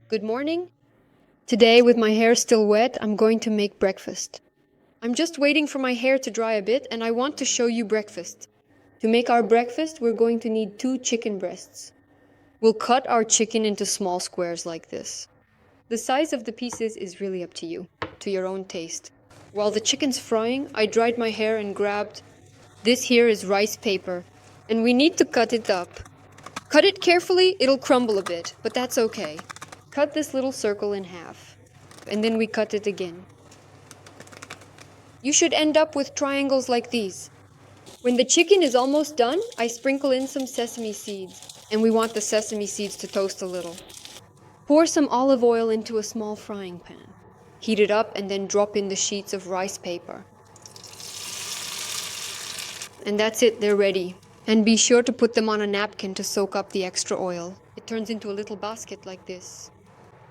Good morning. Today, with my hair still wet, I'm going to make breakfast. I'm just waiting for my hair to dry a bit and I want to show you breakfast. To make our breakfast, we're going to need 2 chicken breasts. We'll cut our chicken into small squares like this. The size of the pieces is really up to you, to your own taste. While the chicken's frying, I dried my hair and grabbed this here is rice paper, and we need to cut it up. Cut it carefully, it'll crumble a bit, but that's okay. Cut this little circle in half, and then we cut it again. You should end up with triangles like these. When the chicken is almost done, I sprinkle in some sesame seeds, and we want the sesame seeds to toast a little. Pour some olive oil into a small frying pan. Heat it up and then drop in the sheets of rice paper. And that's it, they're ready. And be sure to put them on a napkin to soak up the extra oil. It turns into a little basket like this.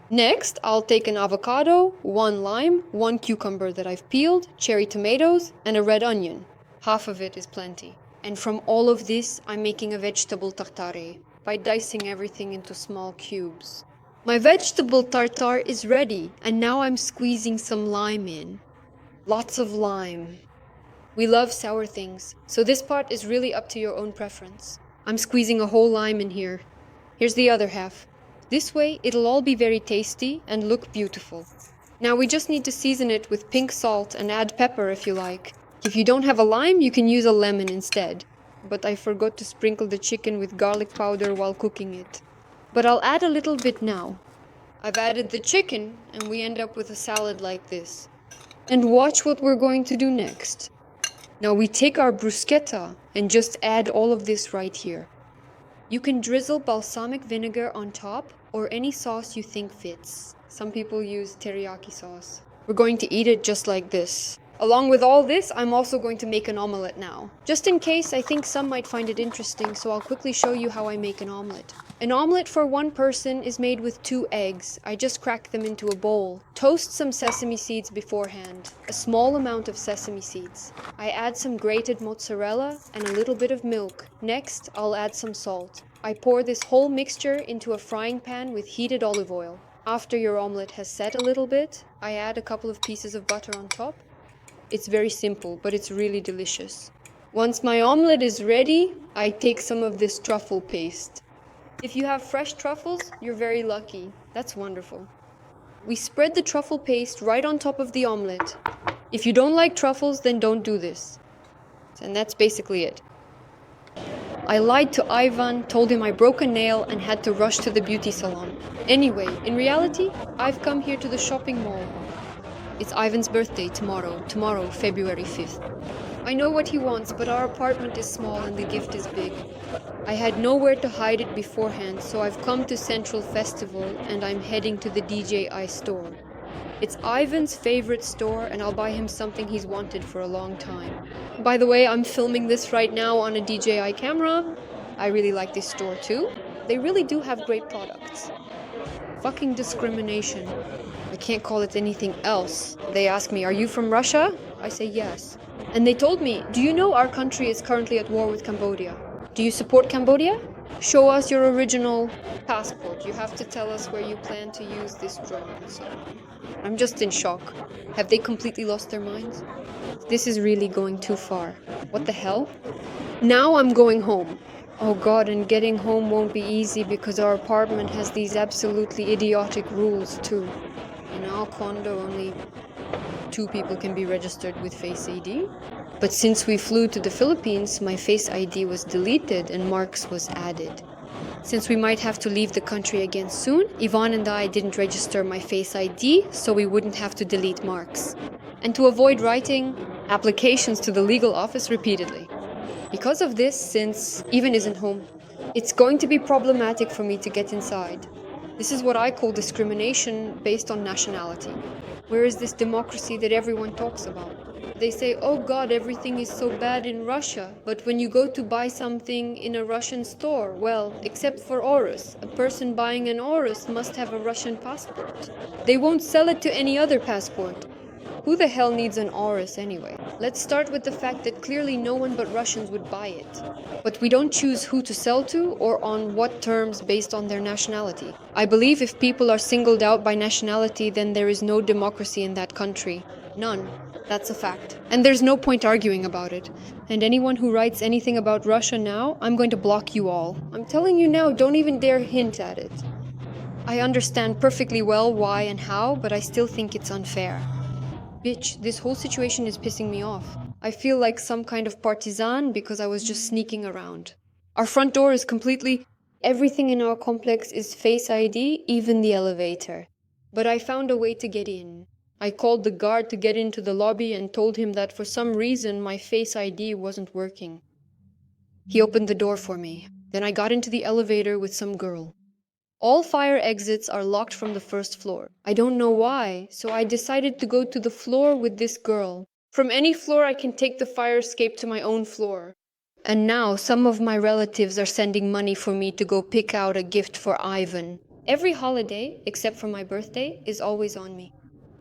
Next, I'll take an avocado, 1 lime, 1 cucumber that I've peeled, cherry tomatoes, and a red onion. Half of it is plenty. And from all of this, I'm making a vegetable tartare by dicing everything into small cubes. My vegetable tartare is ready, and now I'm squeezing some lime in. Lots of lime. We love sour things, so this part is really up to your own preference. I'm squeezing a whole lime in here. Here's the other half. This way, it'll all be very tasty and look beautiful. Now we just need to season it with pink salt and add pepper if you like. If you don't have a lime, you can use a lemon instead. But I forgot to sprinkle the chicken with garlic powder while cooking it. But I'll add a little bit now. I've added the chicken, and we end up with a salad like this. And watch what we're going to do next. Now we take our bruschetta and just add all of this right here. You can drizzle balsamic vinegar on top or any sauce you think fits. Some people use teriyaki sauce. We're going to eat it just like this. Along with all this, I'm also going to make an omelette now. Just in case, I think some might find it interesting, so I'll quickly show you how I make an omelette. An omelette for 1 person is made with 2 eggs. I just crack them into a bowl. Toast some sesame seeds beforehand. A small amount of sesame seeds. I add some grated mozzarella and a little bit of milk. Next, I'll add some salt. I pour this whole mixture into a frying pan with heated olive oil. After your omelette has set a little bit, I add a couple of pieces of butter on top. It's very simple, but it's really delicious. Once my omelette is ready, I take some of this truffle paste. If you have fresh truffles, you're very lucky. That's wonderful. We spread the truffle paste right on top of the omelette. If you don't like truffles, then don't do this. And that's basically it. I lied to Ivan, told him I broke a nail and had to rush to the beauty salon. Anyway, in reality, I've come here to the shopping mall. It's Ivan's birthday tomorrow, February 5th. I know what he wants, but our apartment is small and the gift is big. I had nowhere to hide it beforehand, so I've come to Central Festival and I'm heading to the DJI store. It's Ivan's favorite store and I'll buy him something he's wanted for a long time. By the way, I'm filming this right now on a DJI camera. I really like this store too. They really do have great products. Fucking discrimination. I can't call it anything else. They ask me, "Are you from Russia?" I say yes. And they told me, "Do you know our country is currently at war with Cambodia? Do you support Cambodia? Show us your original passport. You have to tell us where you plan to use this drone." So I'm just in shock. Have they completely lost their minds? This is really going too far. What the hell? Now I'm going home. Oh god, and getting home won't be easy because our apartment has these absolutely idiotic rules too. In our condo, only 2 people can be registered with Face ID. But since we flew to the Philippines, my Face ID was deleted and Mark's was added. Since we might have to leave the country again soon, Yvonne and I didn't register my Face ID, so we wouldn't have to delete Mark's. And to avoid writing applications to the legal office repeatedly. Because of this, since Yvonne isn't home, it's going to be problematic for me to get inside. This is what I call discrimination based on nationality. Where is this democracy that everyone talks about? They say, "Oh god, everything is so bad in Russia." But when you go to buy something in a Russian store, well, except for Oris, a person buying an Oris must have a Russian passport. They won't sell it to any other passport. Who the hell needs an Aurus anyway? Let's start with the fact that clearly no one but Russians would buy it. But we don't choose who to sell to or on what terms based on their nationality. I believe if people are singled out by nationality, then there is no democracy in that country. None. That's a fact. And there's no point arguing about it. And anyone who writes anything about Russia now, I'm going to block you all. I'm telling you now, don't even dare hint at it. I understand perfectly well why and how, but I still think it's unfair. Bitch, this whole situation is pissing me off. I feel like some kind of partisan because I was just sneaking around. Our front door is completely... Everything in our complex is Face ID, even the elevator. But I found a way to get in. I called the guard to get into the lobby and told him that for some reason my Face ID wasn't working. He opened the door for me. Then I got into the elevator with some girl. All fire exits are locked from the first floor. I don't know why, so I decided to go to the floor with this girl. From any floor I can take the fire escape to my own floor. And now some of my relatives are sending money for me to go pick out a gift for Ivan. Every holiday, except for my birthday, is always on me.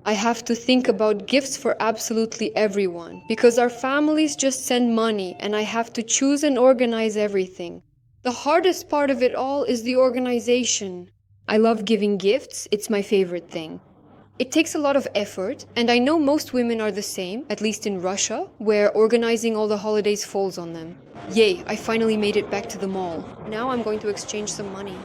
I have to think about gifts for absolutely everyone, because our families just send money and I have to choose and organize everything. The hardest part of it all is the organization. I love giving gifts, it's my favorite thing. It takes a lot of effort, and I know most women are the same, at least in Russia, where organizing all the holidays falls on them. Yay, I finally made it back to the mall. Now I'm going to exchange some money.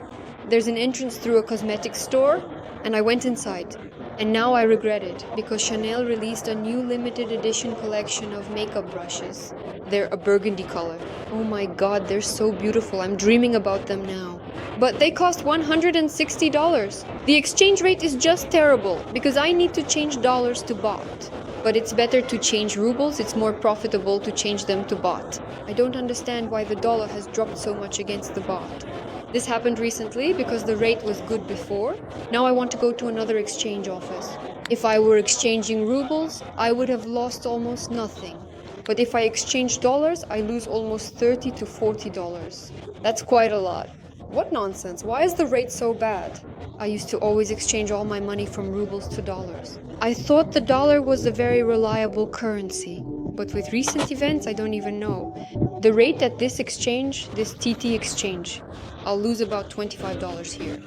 There's an entrance through a cosmetics store, and I went inside. And now I regret it, because Chanel released a new limited edition collection of makeup brushes. They're a burgundy color. Oh my god, they're so beautiful. I'm dreaming about them now. But they cost $160. The exchange rate is just terrible, because I need to change dollars to baht. But it's better to change rubles, it's more profitable to change them to baht. I don't understand why the dollar has dropped so much against the baht. This happened recently because the rate was good before. Now I want to go to another exchange office. If I were exchanging rubles, I would have lost almost nothing. But if I exchange dollars, I lose almost $30 to $40. That's quite a lot. What nonsense? Why is the rate so bad? I used to always exchange all my money from rubles to dollars. I thought the dollar was a very reliable currency. But with recent events, I don't even know. The rate at this exchange, this TT exchange, I'll lose about $25 here.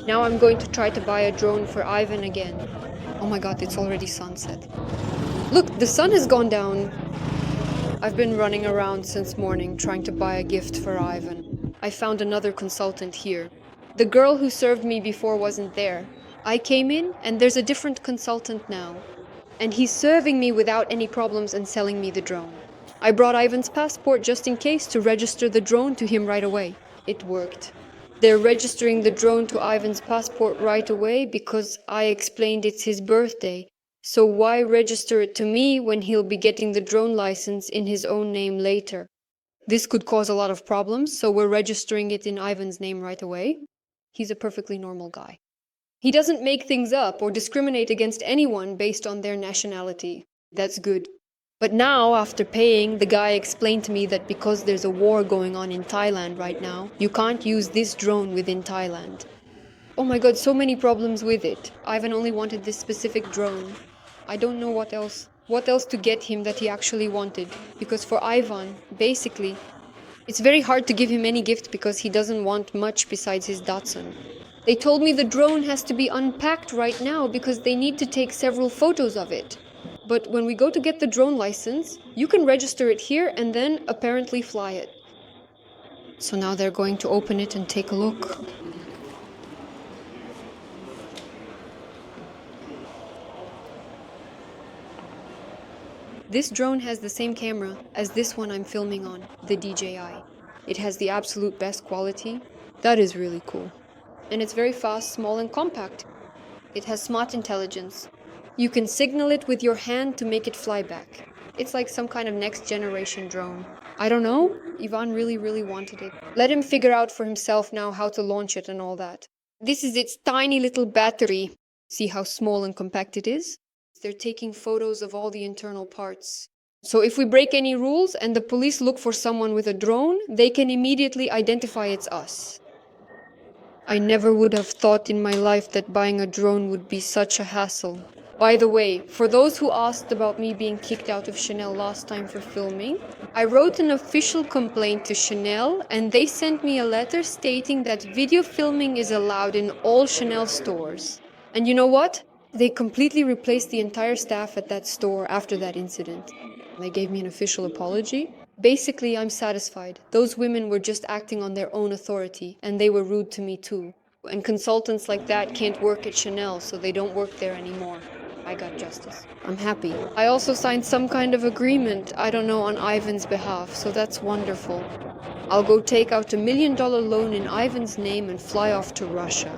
Now I'm going to try to buy a drone for Ivan again. Oh my god, it's already sunset. Look, the sun has gone down. I've been running around since morning trying to buy a gift for Ivan. I found another consultant here. The girl who served me before wasn't there. I came in and there's a different consultant now. And he's serving me without any problems and selling me the drone. I brought Ivan's passport just in case to register the drone to him right away. It worked. They're registering the drone to Ivan's passport right away because I explained it's his birthday. So why register it to me when he'll be getting the drone license in his own name later? This could cause a lot of problems, so we're registering it in Ivan's name right away. He's a perfectly normal guy. He doesn't make things up or discriminate against anyone based on their nationality. That's good. But now, after paying, the guy explained to me that because there's a war going on in Thailand right now, you can't use this drone within Thailand. Oh my god, so many problems with it. Ivan only wanted this specific drone. I don't know what else to get him that he actually wanted. Because for Ivan, basically, it's very hard to give him any gift because he doesn't want much besides his Datsun. They told me the drone has to be unpacked right now because they need to take several photos of it. But when we go to get the drone license, you can register it here and then apparently fly it. So now they're going to open it and take a look. This drone has the same camera as this one I'm filming on, the DJI. It has the absolute best quality. That is really cool. And it's very fast, small and compact. It has smart intelligence. You can signal it with your hand to make it fly back. It's like some kind of next generation drone. I don't know, Ivan really wanted it. Let him figure out for himself now how to launch it and all that. This is its tiny little battery. See how small and compact it is? They're taking photos of all the internal parts. So if we break any rules and the police look for someone with a drone, they can immediately identify it's us. I never would have thought in my life that buying a drone would be such a hassle. By the way, for those who asked about me being kicked out of Chanel last time for filming, I wrote an official complaint to Chanel and they sent me a letter stating that video filming is allowed in all Chanel stores. And you know what? They completely replaced the entire staff at that store after that incident. They gave me an official apology. Basically, I'm satisfied. Those women were just acting on their own authority, and they were rude to me too. And consultants like that can't work at Chanel, so they don't work there anymore. I got justice. I'm happy. I also signed some kind of agreement, I don't know, on Ivan's behalf, so that's wonderful. I'll go take out $1 million loan in Ivan's name and fly off to Russia.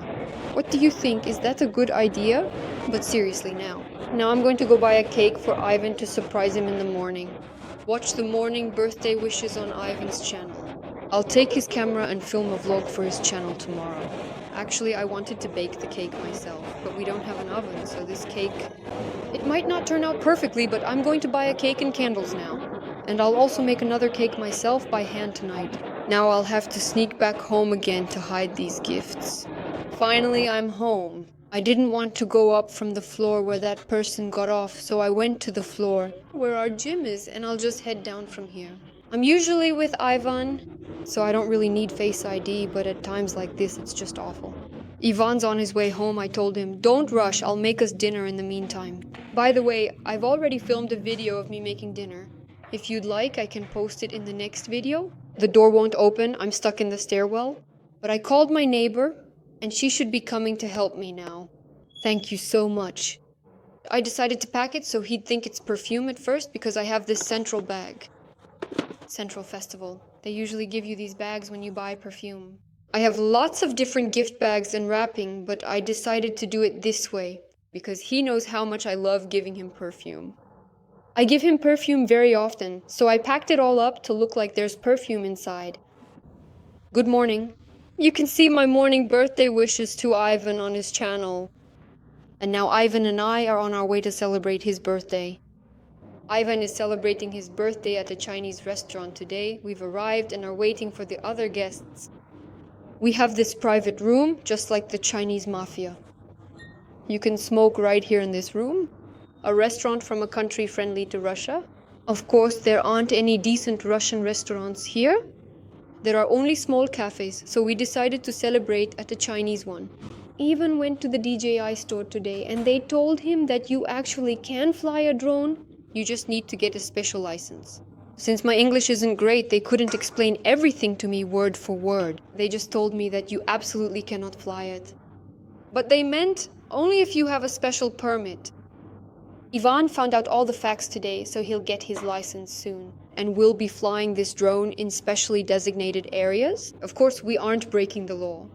What do you think? Is that a good idea? But seriously now. Now I'm going to go buy a cake for Ivan to surprise him in the morning. Watch the morning birthday wishes on Ivan's channel. I'll take his camera and film a vlog for his channel tomorrow. Actually, I wanted to bake the cake myself, but we don't have an oven, so this cake... It might not turn out perfectly, but I'm going to buy a cake and candles now. And I'll also make another cake myself by hand tonight. Now I'll have to sneak back home again to hide these gifts. Finally, I'm home. I didn't want to go up from the floor where that person got off, so I went to the floor where our gym is, and I'll just head down from here. I'm usually with Ivan, so I don't really need Face ID, but at times like this, it's just awful. Ivan's on his way home. I told him, don't rush, I'll make us dinner in the meantime. By the way, I've already filmed a video of me making dinner. If you'd like, I can post it in the next video. The door won't open, I'm stuck in the stairwell. But I called my neighbor, and she should be coming to help me now. Thank you so much. I decided to pack it so he'd think it's perfume at first because I have this central bag. Central Festival. They usually give you these bags when you buy perfume. I have lots of different gift bags and wrapping, but I decided to do it this way because he knows how much I love giving him perfume. I give him perfume very often, so I packed it all up to look like there's perfume inside. Good morning. You can see my morning birthday wishes to Ivan on his channel. And now Ivan and I are on our way to celebrate his birthday. Ivan is celebrating his birthday at a Chinese restaurant today. We've arrived and are waiting for the other guests. We have this private room, just like the Chinese mafia. You can smoke right here in this room. A restaurant from a country friendly to Russia. Of course, there aren't any decent Russian restaurants here. There are only small cafes, so we decided to celebrate at a Chinese one. Ivan went to the DJI store today and they told him that you actually can fly a drone. You just need to get a special license. Since my English isn't great, they couldn't explain everything to me word for word. They just told me that you absolutely cannot fly it. But they meant only if you have a special permit. Ivan found out all the facts today, so he'll get his license soon. And we'll be flying this drone in specially designated areas. Of course, we aren't breaking the law.